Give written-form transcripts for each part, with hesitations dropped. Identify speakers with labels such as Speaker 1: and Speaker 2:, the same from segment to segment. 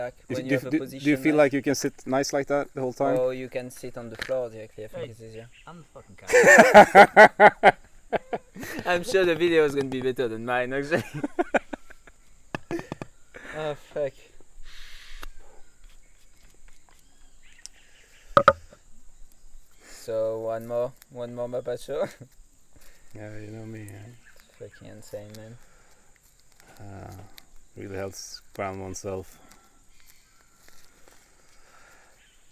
Speaker 1: Like when you have a position.
Speaker 2: Do you feel like you can sit nice like that the whole time?
Speaker 1: Oh, you can sit on the floor directly. I think it's easier.
Speaker 3: I'm the fucking camera.
Speaker 1: I'm sure the video is gonna be better than mine, actually. Oh fuck. So one more mapacho.
Speaker 2: Yeah, you know me.
Speaker 1: It's fucking insane, man.
Speaker 2: Really helps ground oneself,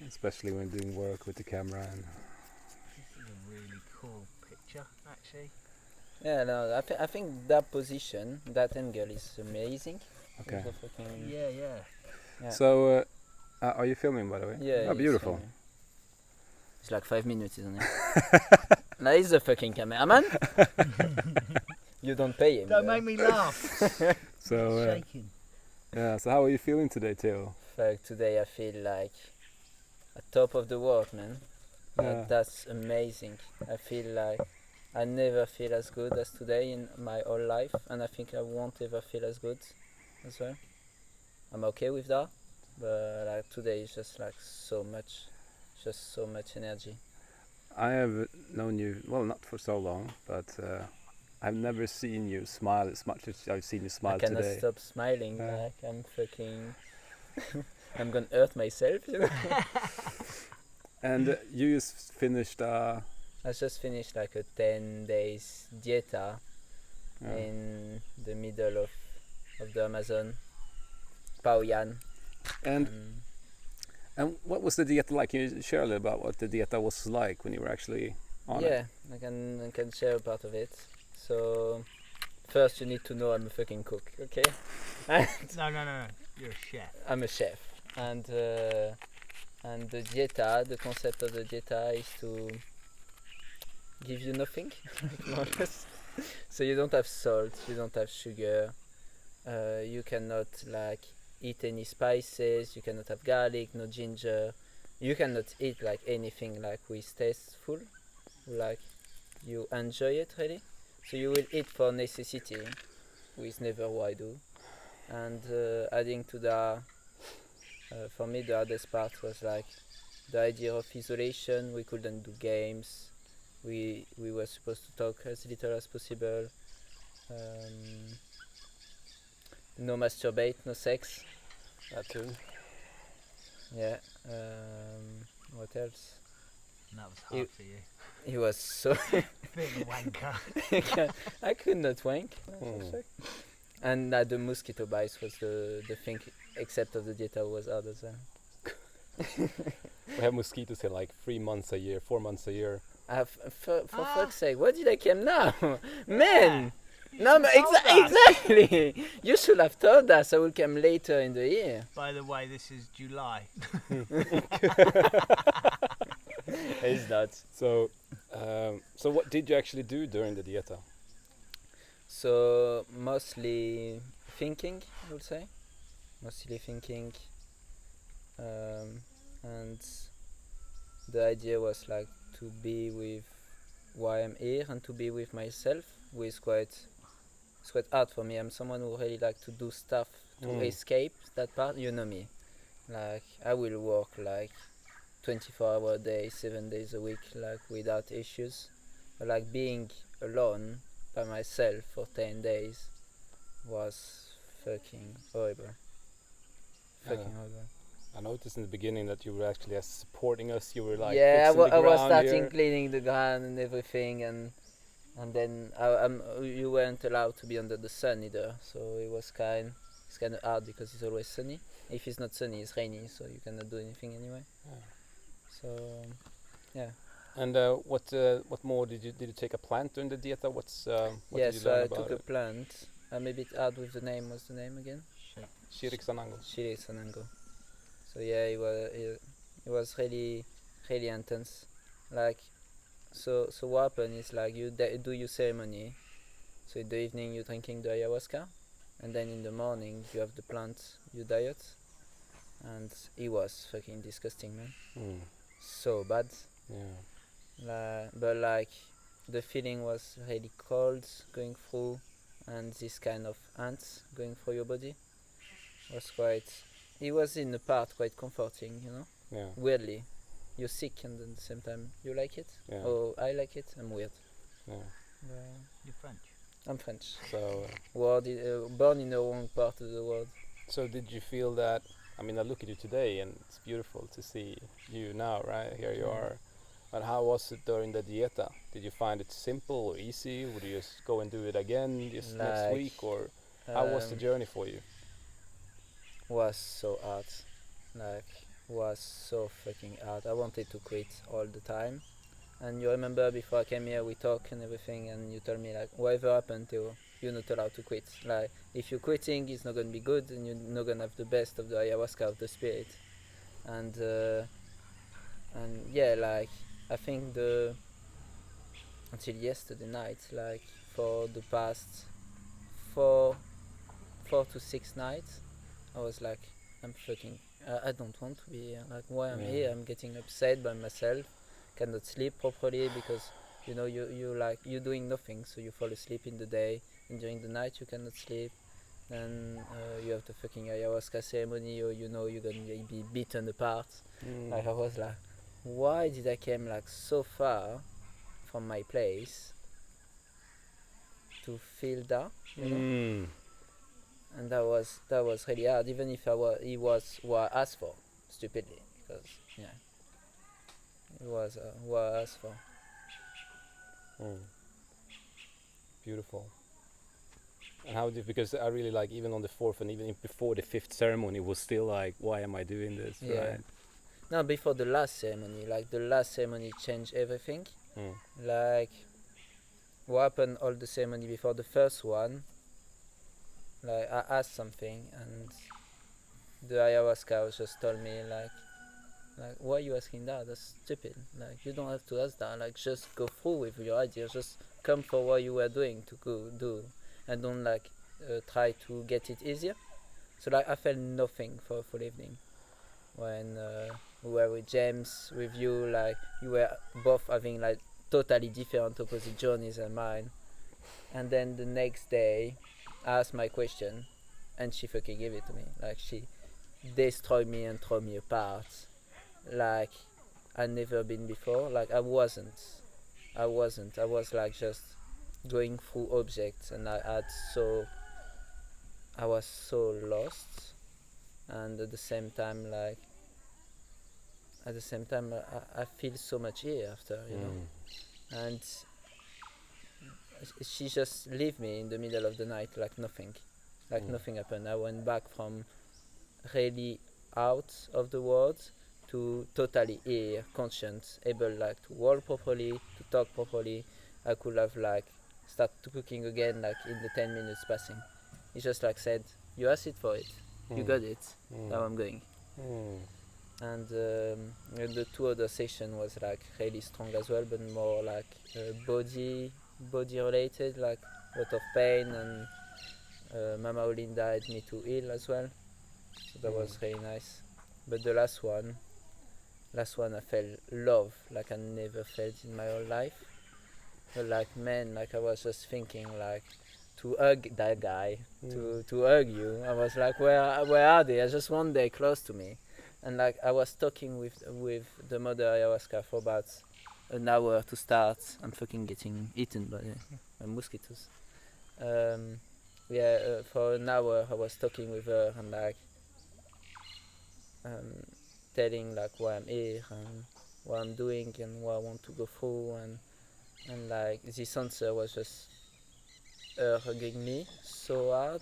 Speaker 2: especially when doing work with the camera. And
Speaker 3: This is a really cool picture, actually.
Speaker 1: Yeah, no, I think that position, that angle is amazing.
Speaker 2: okay.
Speaker 1: The fucking,
Speaker 3: Yeah, yeah.
Speaker 1: yeah.
Speaker 2: So, are you filming, by the way?
Speaker 1: Yeah.
Speaker 2: Oh, beautiful.
Speaker 1: It's like 5 minutes, isn't it? Now he's the fucking cameraman. You don't pay him.
Speaker 3: Don't
Speaker 1: though.
Speaker 3: make me laugh.
Speaker 2: So,
Speaker 3: Shaking.
Speaker 2: yeah. So, how are you feeling today, Theo?
Speaker 1: Fuck, today I feel like at top of the world, man. Like,
Speaker 2: Yeah.
Speaker 1: that's amazing. I feel like I never feel as good as today in my whole life, and I think I won't ever feel as good as well. I'm okay with that, but like today is just like so much energy.
Speaker 2: I have known you, well, not for so long, but I've never seen you smile as much as I've seen you smile
Speaker 1: I cannot
Speaker 2: today.
Speaker 1: stop smiling.
Speaker 2: Yeah.
Speaker 1: Like I'm fucking. I'm gonna hurt myself. You know?
Speaker 2: And you just finished.
Speaker 1: I just finished like a 10 days dieta
Speaker 2: Yeah.
Speaker 1: in the middle of the Amazon, Pauyan.
Speaker 2: And what was the dieta like? Can you share a little about what the dieta was like when you were actually on it?
Speaker 1: Yeah, I can share a part of it. So first you need to know I'm a fucking cook, okay?
Speaker 3: No. You're a chef.
Speaker 1: I'm a chef, and the dieta, the concept of the dieta is to give you nothing, more or less. So you don't have salt, you don't have sugar, you cannot like eat any spices, you cannot have garlic, no ginger, you cannot eat like anything like with tasteful, like you enjoy it really. So you will eat for necessity, which never what I do. And adding to that, for me the hardest part was like the idea of isolation. We couldn't do games. We were supposed to talk as little as possible. No masturbate, no sex.
Speaker 2: That too.
Speaker 1: Yeah. What else?
Speaker 3: And that was hard for you.
Speaker 1: He was so.
Speaker 3: Being a wanker.
Speaker 1: I could not wank.
Speaker 2: Mm.
Speaker 1: And the mosquito bites was the thing, except of the dieta was hard as well.
Speaker 2: We have mosquitoes here like 3 months a year, 4 months a year.
Speaker 1: For fuck's sake, what did I come now? Man!
Speaker 3: You
Speaker 1: No,
Speaker 3: should
Speaker 1: but
Speaker 3: have told us.
Speaker 1: exactly! You should have told us, I will come later in the year.
Speaker 3: By the way, this is July.
Speaker 1: It's not.
Speaker 2: So, so what did you actually do during the dieta?
Speaker 1: So, mostly thinking, I would say. Mostly thinking. And the idea was like to be with why I'm here and to be with myself, which is it's quite hard for me. I'm someone who really like to do stuff to escape that part. You know me, like I will work like 24-hour day, 7 days a week, like without issues. But like being alone by myself for 10 days was fucking horrible. Fucking horrible.
Speaker 2: I noticed in the beginning that you were actually supporting us. You were like
Speaker 1: yeah,
Speaker 2: fixing the
Speaker 1: I was
Speaker 2: ground
Speaker 1: starting
Speaker 2: here.
Speaker 1: cleaning the ground and everything, and then you weren't allowed to be under the sun either, so it's kind of hard because it's always sunny. If it's not sunny, it's rainy, so you cannot do anything anyway.
Speaker 2: Yeah.
Speaker 1: So yeah.
Speaker 2: And what more did you take a plant during the dieta? What
Speaker 1: Yeah,
Speaker 2: did you
Speaker 1: so
Speaker 2: learn
Speaker 1: I
Speaker 2: about
Speaker 1: took a
Speaker 2: it?
Speaker 1: plant. I'm a bit hard with the name. What's the name again?
Speaker 2: Shiriksanango.
Speaker 1: Sanango. So yeah, it was really intense. Like, so what happened is like you do your ceremony. So in the evening you're drinking the ayahuasca, and then in the morning you have the plant you diet, and it was fucking disgusting, man. So bad.
Speaker 2: Yeah.
Speaker 1: But like the feeling was really cold going through, and this kind of ants going through your body was quite it was in the part quite comforting, you know.
Speaker 2: Yeah.
Speaker 1: Weirdly, you're sick and at the same time you like it.
Speaker 2: Yeah.
Speaker 1: Oh, I like it. I'm weird.
Speaker 2: Yeah.
Speaker 3: You're French.
Speaker 1: I'm French.
Speaker 2: So.
Speaker 1: Born in the wrong part of the world.
Speaker 2: So did you feel that? I mean, I look at you today, and it's beautiful to see you now. Right here, you are. But how was it during the Dieta? Did you find it simple or easy? Would you just go and do it again just next
Speaker 1: Like,
Speaker 2: week, or how was the journey for you?
Speaker 1: Was so hard. Like, was so fucking hard. I wanted to quit all the time. And you remember before I came here, we talked and everything, and you told me like, whatever happened, Theo, you're not allowed to quit. Like, if you're quitting, it's not gonna be good, and you're not gonna have the best of the ayahuasca of the spirit. And yeah, like, I think until yesterday night, like for the past four to 6 nights, I was like, I'm fucking, I don't want to be here. Like, why I'm here? I'm getting upset by myself. Cannot sleep properly because you're doing nothing, so you fall asleep in the day, and during the night you cannot sleep. Then you have the fucking ayahuasca ceremony, or you're gonna be beaten apart. Like, I was like, why did I came like so far from my place to feel that, you know? And that was really hard, even if it was what I asked for, stupidly, because it was what I asked for.
Speaker 2: Beautiful. And how did, because I really like, even on the 4th and even before the 5th ceremony was still like, why am I doing this?
Speaker 1: Yeah.
Speaker 2: Right?
Speaker 1: No, before the last ceremony, like the last ceremony changed everything. Like, what happened all the ceremony before the first one, like I asked something and the ayahuasca just told me like why are you asking that? That's stupid. Like, you don't have to ask that. Like, just go through with your idea. Just come for what you were doing to go do, and don't like try to get it easier. So like, I felt nothing for a full evening. When we were with James, with you, like you were both having like totally different opposite journeys than mine. And then the next day, I asked my question, and she fucking gave it to me. Like, she destroyed me and tore me apart. Like, I'd never been before. Like, I wasn't. I was like just going through objects, and I was so lost. And at the same time, I feel so much here after, you know. And she just left me in the middle of the night like nothing. Like nothing happened. I went back from really out of the world to totally here, conscious, able like to walk properly, to talk properly. I could have like start cooking again like in the 10 minutes passing. He just like said, you asked it for it, you got it, now I'm going. And the 2 other session was like really strong as well, but more like body related, like a lot of pain, and Mama Olinda had me to heal as well, so that was really nice. But the last one I felt love like I never felt in my whole life. But like, man, like I was just thinking like to hug that guy, to hug you. I was like, where are they? I just want they close to me. And like, I was talking with the mother ayahuasca for about an hour to start. I'm fucking getting eaten by mosquitoes. For an hour I was talking with her and like telling like why I'm here and what I'm doing and what I want to go through, and like this answer was just her hugging me so hard.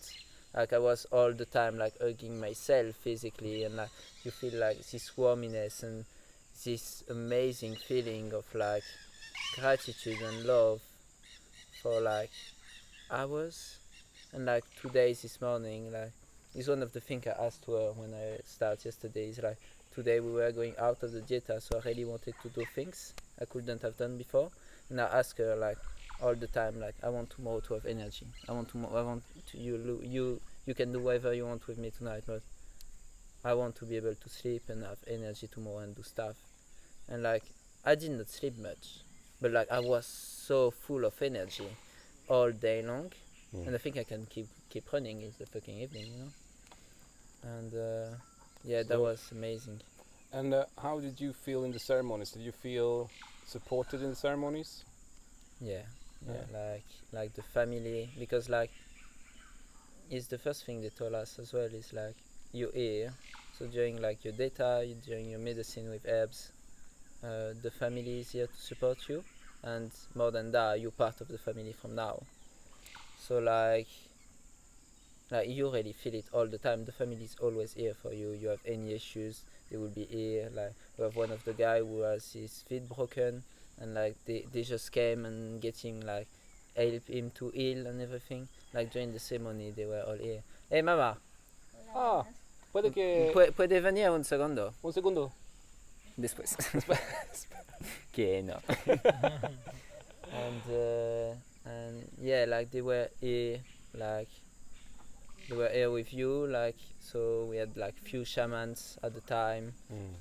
Speaker 1: Like, I was all the time like hugging myself physically, and like you feel like this warmness and this amazing feeling of like gratitude and love for like hours. And like today, this morning, like is one of the things I asked to her when I started yesterday. Is like, today we were going out of the Dieta, so I really wanted to do things I couldn't have done before. And I ask her like all the time, like, I want tomorrow to have energy. I want you can do whatever you want with me tonight, but I want to be able to sleep and have energy tomorrow and do stuff. And like, I did not sleep much, but like I was so full of energy all day long. And I think I can keep running in the fucking evening, you know. And Yeah, that
Speaker 2: So-
Speaker 1: was amazing.
Speaker 2: And how did you feel in the ceremonies? Did you feel supported in the ceremonies?
Speaker 1: Yeah, like the family, because like it's the first thing they told us as well is like you're here. So during like your data, during your medicine with herbs, the family is here to support you, and more than that, you're part of the family from now. So like you really feel it all the time. The family is always here for you. You have any issues, they will be here. Like we have one of the guy who has his feet broken, and like they just came and getting like help him to heal and everything. Like during the ceremony, they were all here. Hey mama,
Speaker 2: Ah, puede que...
Speaker 1: puede venir un segundo.
Speaker 2: Un segundo.
Speaker 1: Después. Que no. And yeah, like they were here, like they were here with you, like so we had like few shamans at the time.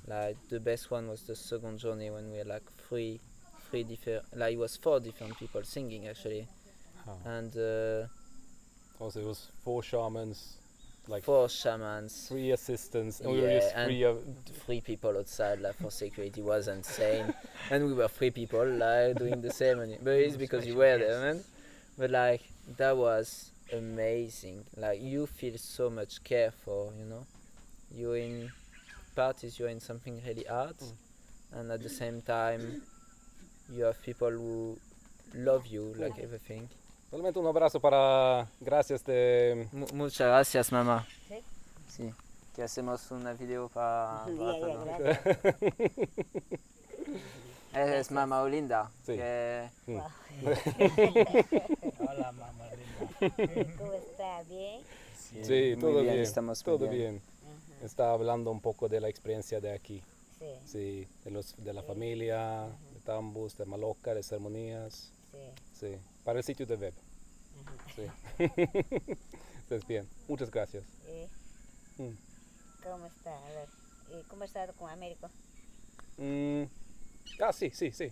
Speaker 1: Like the best one was the second journey when we had like three different, like it was 4 different people singing actually,
Speaker 2: Oh.
Speaker 1: and
Speaker 2: Also, it was 4 shamans, like
Speaker 1: 4 shamans,
Speaker 2: 3 assistants, and we were
Speaker 1: Yeah,
Speaker 2: just
Speaker 1: and
Speaker 2: 3 of...
Speaker 1: 3 people outside like for security. Was insane. And we were 3 people like doing the ceremony, but it's because you were there, man. But like that was amazing. Like you feel so much care for, you know, you're in parties, you're in something really hard, and at the same time you have people who love you, like everything.
Speaker 2: Solamente un abrazo para... Gracias de...
Speaker 1: Muchas gracias, mamá.
Speaker 4: Sí.
Speaker 1: Sí, que hacemos una video para
Speaker 4: Ya,
Speaker 1: ¿no?
Speaker 4: gracias.
Speaker 1: Es mamá Olinda.
Speaker 2: Sí.
Speaker 1: Que
Speaker 4: Wow.
Speaker 3: Hola, mamá linda.
Speaker 4: ¿Cómo está? ¿Bien?
Speaker 2: Sí,
Speaker 1: muy
Speaker 2: todo bien,
Speaker 1: estamos muy
Speaker 2: todo bien.
Speaker 4: Ajá.
Speaker 2: Está hablando un poco de la experiencia de aquí,
Speaker 4: Sí,
Speaker 2: sí, de la familia, de Tambus, de Maloca, de ceremonias,
Speaker 4: sí.
Speaker 2: sí, para el sitio de web,
Speaker 4: Ajá.
Speaker 2: sí. Entonces, bien, muchas gracias.
Speaker 4: ¿Y
Speaker 2: Mm.
Speaker 4: cómo está? A ver, ¿y cómo está con Américo?
Speaker 2: Sí, sí, sí,